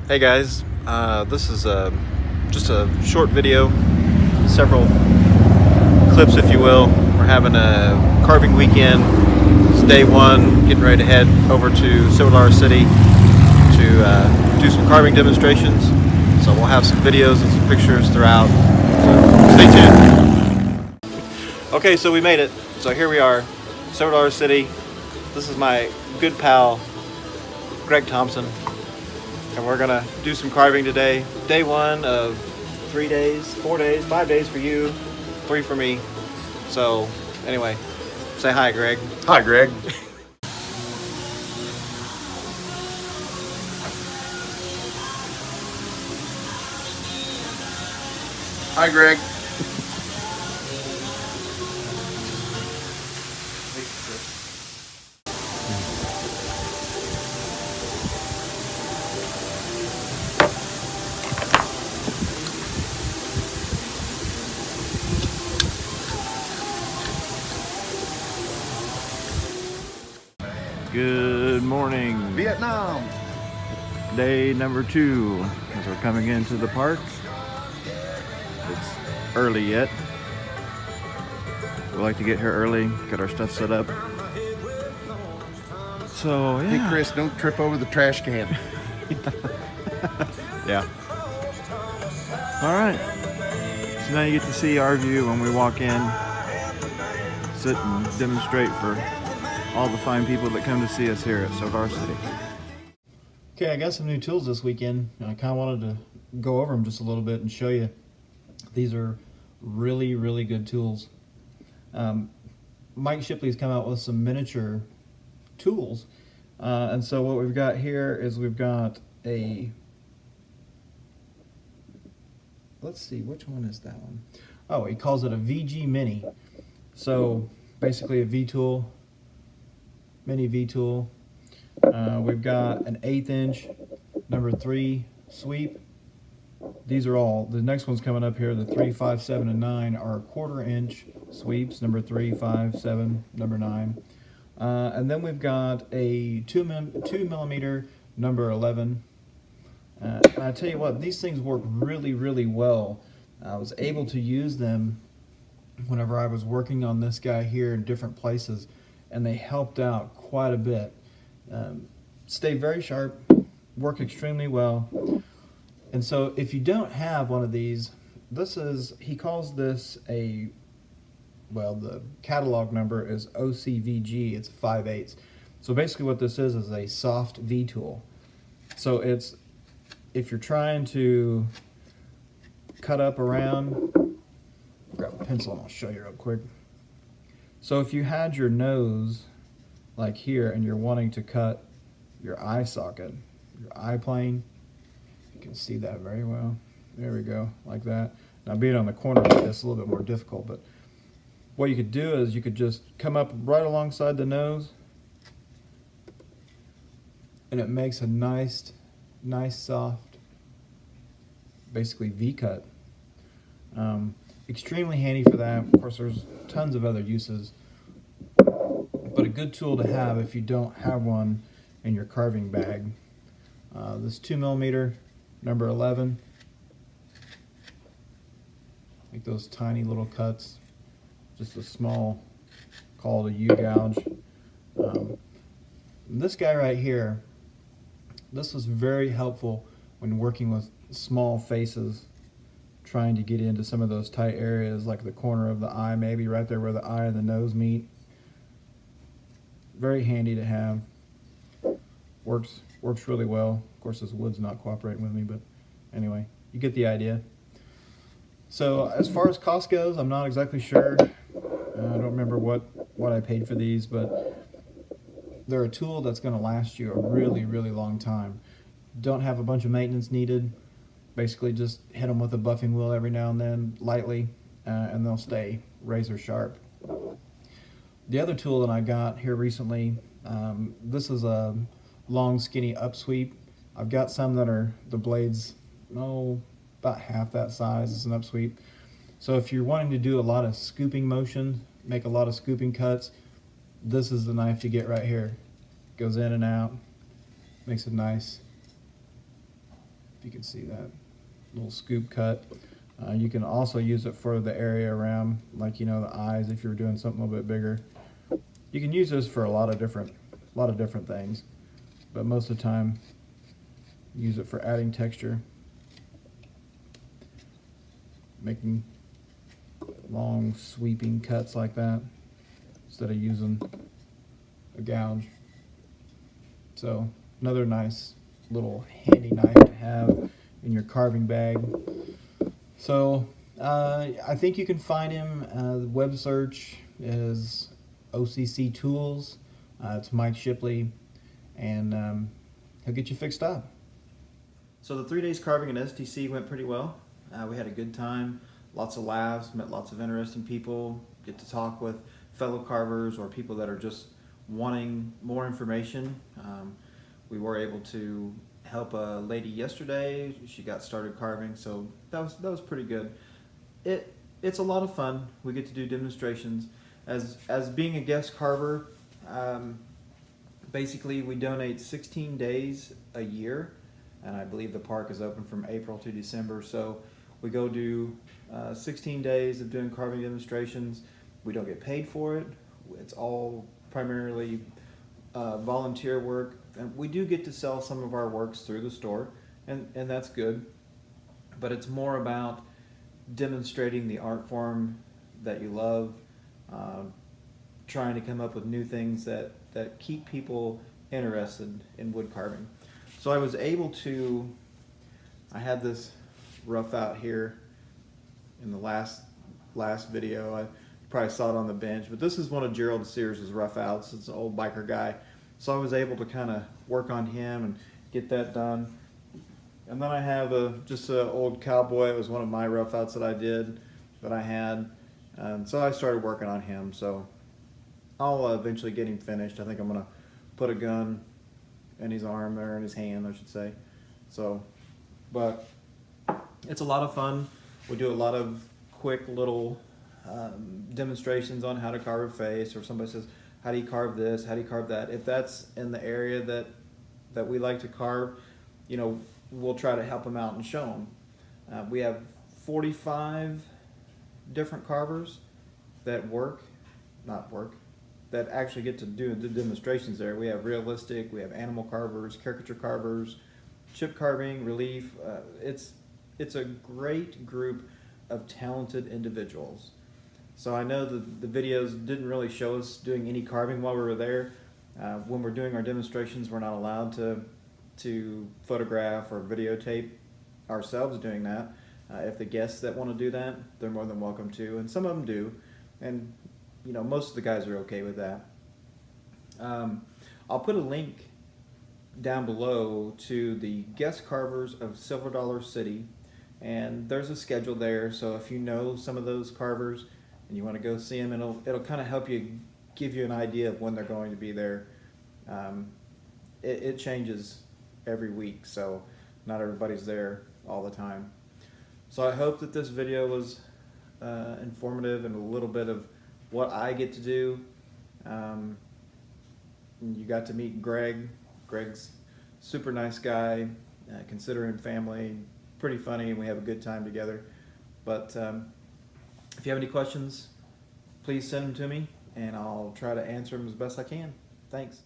Hey guys, this is just a short video, several clips if you will. We're having a carving weekend. It's day one, getting ready to head over to Silver City to do some carving demonstrations. So we'll have some videos and some pictures throughout, so stay tuned. Okay, so we made it. So here we are, Silver City. This is my good pal, Greg Thompson. And we're gonna do some carving today. Day one of 3 days, 4 days, 5 days for you, 3 for me. So anyway, say hi, Greg. Hi, Greg. Hi, Greg. Good morning. Vietnam. Day number 2 as we're coming into the park. It's early yet. We like to get here early, get our stuff set up. So yeah. Hey, Chris, don't trip over the trash can. Yeah. All right. So now you get to see our view when we walk in, sit and demonstrate for all the fine people that come to see us here at Silver City. Okay, I got some new tools this weekend, and I kind of wanted to go over them just a little bit and show you. These are really, really good tools. Mike Shipley's come out with some miniature tools, and so what we've got here is we've got a, let's see, which one is that one? Oh, he calls it a VG Mini. So basically a V-tool, mini V-tool. We've got an 1/8 inch number 3 sweep. These are all, the next one's coming up here, the 3, 5, 7, and 9 are 1/4 inch sweeps, number 3, 5, 7, number 9. And then we've got a 2 millimeter number 11. And I tell you what, these things work really, really well. I was able to use them whenever I was working on this guy here in different places, and they helped out quite a bit. Stay very sharp, work extremely well. And so if you don't have one of these, this is, he calls this a, well, the catalog number is OCVG, it's 5/8. So basically what this is a soft V tool. So it's, if you're trying to cut up around, grab a pencil and I'll show you real quick. So if you had your nose like here and you're wanting to cut your eye socket, your eye plane, you can see that very well. There we go, like that. Now being on the corner like this is a little bit more difficult, but what you could do is you could just come up right alongside the nose and it makes a nice soft, basically V-cut. Extremely handy for that. Of course, there's tons of other uses, but a good tool to have if you don't have one in your carving bag. This 2 millimeter number 11. Make those tiny little cuts. Just a small, call it a U-gouge. This guy right here, this was very helpful when working with small faces, trying to get into some of those tight areas like the corner of the eye, maybe right there where the eye and the nose meet. Very handy to have. Works really well. Of course this wood's not cooperating with me, but anyway, you get the idea. So as far as cost goes, I'm not exactly sure. I don't remember what I paid for these, but they're a tool that's going to last you a really, really long time. Don't have a bunch of maintenance needed. Basically just hit them with a buffing wheel every now and then, lightly, and they'll stay razor sharp. The other tool that I got here recently, this is a long skinny upsweep. I've got some that are the blades, about half that size is an upsweep. So if you're wanting to do a lot of scooping motion, make a lot of scooping cuts, this is the knife to get right here. Goes in and out, makes a nice if you can see that little scoop cut. You can also use it for the area around, like, you know, the eyes if you're doing something a little bit bigger. You can use this for a lot of different things, but most of the time use it for adding texture, making long sweeping cuts like that instead of using a gouge. So another nice little handy knife to have in your carving bag. So I think you can find him. The web search is OCC Tools. It's Mike Shipley, and he'll get you fixed up. So the 3 days carving in SDC went pretty well. We had a good time, lots of laughs, met lots of interesting people, get to talk with fellow carvers or people that are just wanting more information. We were able to help a lady yesterday. She got started carving, so that was pretty good. It's a lot of fun. We get to do demonstrations. As being a guest carver, basically we donate 16 days a year, and I believe the park is open from April to December. So we go do 16 days of doing carving demonstrations. We don't get paid for it. It's all primarily volunteer work. And we do get to sell some of our works through the store, and that's good. But it's more about demonstrating the art form that you love, trying to come up with new things that keep people interested in wood carving. So I was able to, I had this rough out here in the last video. I probably saw it on the bench, but this is one of Gerald Sears' rough outs. It's an old biker guy. So I was able to kind of work on him and get that done. And then I have just an old cowboy. It was one of my rough outs that I did, that I had. And so I started working on him. So I'll eventually get him finished. I think I'm going to put a gun in his arm there, in his hand, I should say. So, but it's a lot of fun. We do a lot of quick little demonstrations on how to carve a face, or somebody says, how do you carve this? How do you carve that? If that's in the area that we like to carve, you know, we'll try to help them out and show them. We have 45 different carvers that that actually get to do the demonstrations there. We have realistic, we have animal carvers, caricature carvers, chip carving, relief. It's a great group of talented individuals. So I know the videos didn't really show us doing any carving while we were there. When we're doing our demonstrations, we're not allowed to photograph or videotape ourselves doing that. If the guests that want to do that, they're more than welcome to, and some of them do, and you know, most of the guys are okay with that. I'll put a link down below to the guest carvers of Silver Dollar City, and there's a schedule there. So if you know some of those carvers and you want to go see them, it'll kind of help you, give you an idea of when they're going to be there. It changes every week, so not everybody's there all the time. So I hope that this video was informative and a little bit of what I get to do. You got to meet Greg. Greg's super nice guy, consider him family, pretty funny, and we have a good time together. But if you have any questions, please send them to me, and I'll try to answer them as best I can. Thanks.